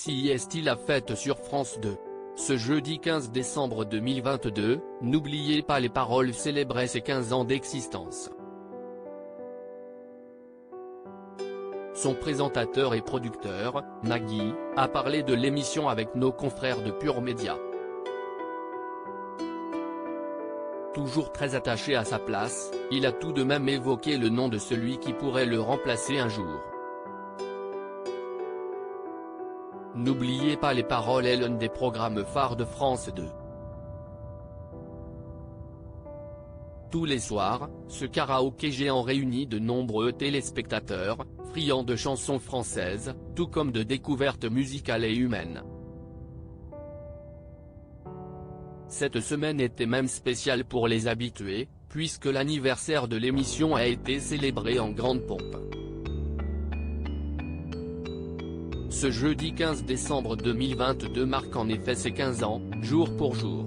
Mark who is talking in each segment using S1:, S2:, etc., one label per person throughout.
S1: Si est-il la fête sur France 2. Ce jeudi 15 décembre 2022, n'oubliez pas les paroles célébrait ses 15 ans d'existence. Son présentateur et producteur, Nagui, a parlé de l'émission avec nos confrères de Pure Média. Toujours très attaché à sa place, il a tout de même évoqué le nom de celui qui pourrait le remplacer un jour. N'oubliez pas les paroles est l'un des programmes phares de France 2. Tous les soirs, ce karaoké géant réunit de nombreux téléspectateurs, friands de chansons françaises, tout comme de découvertes musicales et humaines. Cette semaine était même spéciale pour les habitués, puisque l'anniversaire de l'émission a été célébré en grande pompe. Ce jeudi 15 décembre 2022 marque en effet ses 15 ans, jour pour jour.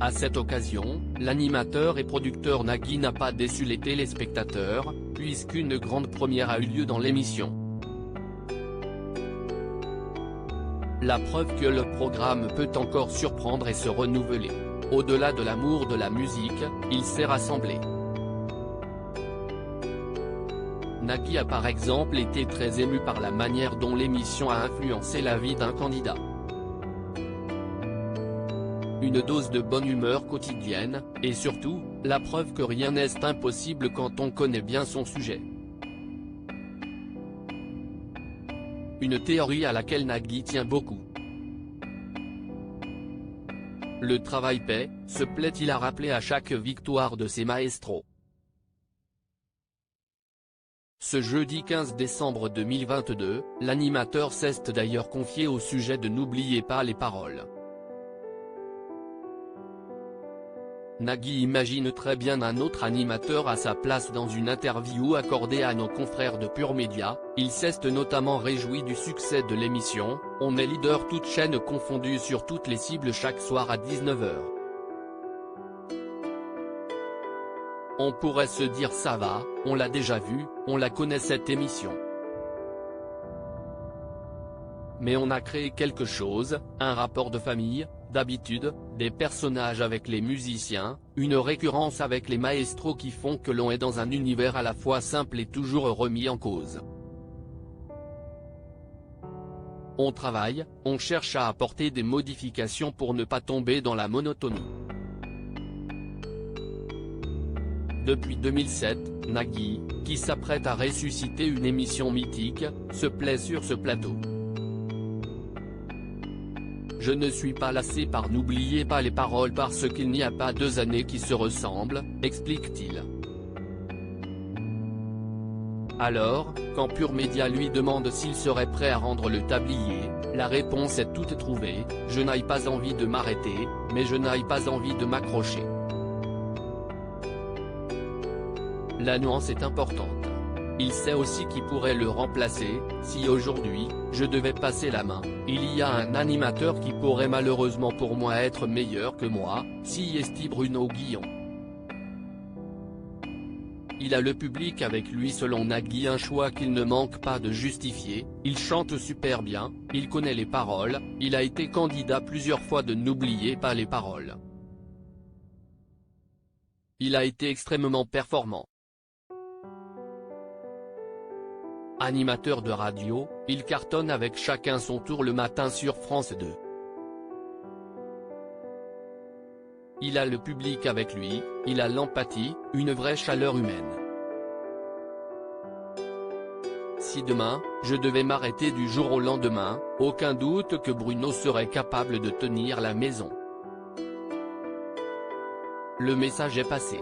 S1: À cette occasion, l'animateur et producteur Nagui n'a pas déçu les téléspectateurs, puisqu'une grande première a eu lieu dans l'émission. La preuve que le programme peut encore surprendre et se renouveler. Au-delà de l'amour de la musique, il s'est rassemblé. Nagui a par exemple été très ému par la manière dont l'émission a influencé la vie d'un candidat. Une dose de bonne humeur quotidienne, et surtout, la preuve que rien n'est impossible quand on connaît bien son sujet. Une théorie à laquelle Nagui tient beaucoup. Le travail paie, se plaît-il à rappeler à chaque victoire de ses maestros. Ce jeudi 15 décembre 2022, l'animateur s'est d'ailleurs confié au sujet de N'oubliez pas les paroles. Nagui imagine très bien un autre animateur à sa place dans une interview accordée à nos confrères de Pure Média, il s'est notamment réjoui du succès de l'émission, on est leader toutes chaînes confondues sur toutes les cibles chaque soir à 19 h. On pourrait se dire ça va, on l'a déjà vu, on la connaît cette émission. Mais on a créé quelque chose, un rapport de famille, d'habitude, des personnages avec les musiciens, une récurrence avec les maestros qui font que l'on est dans un univers à la fois simple et toujours remis en cause. On travaille, on cherche à apporter des modifications pour ne pas tomber dans la monotonie. Depuis 2007, Nagui, qui s'apprête à ressusciter une émission mythique, se plaît sur ce plateau. Je ne suis pas lassé par N'oubliez pas les paroles parce qu'il n'y a pas deux années qui se ressemblent, explique-t-il. Alors, quand Pure Média lui demande s'il serait prêt à rendre le tablier, la réponse est toute trouvée, je n'ai pas envie de m'arrêter, mais je n'ai pas envie de m'accrocher. La nuance est importante. Il sait aussi qui pourrait le remplacer, si aujourd'hui, je devais passer la main, il y a un animateur qui pourrait malheureusement pour moi être meilleur que moi, si est Bruno Guillon. Il a le public avec lui selon Nagui, un choix qu'il ne manque pas de justifier, il chante super bien, il connaît les paroles, il a été candidat plusieurs fois de N'oubliez pas les paroles. Il a été extrêmement performant. Animateur de radio, il cartonne avec Chacun son tour le matin sur France 2. Il a le public avec lui, il a l'empathie, une vraie chaleur humaine. Si demain, je devais m'arrêter du jour au lendemain, aucun doute que Bruno serait capable de tenir la maison. Le message est passé.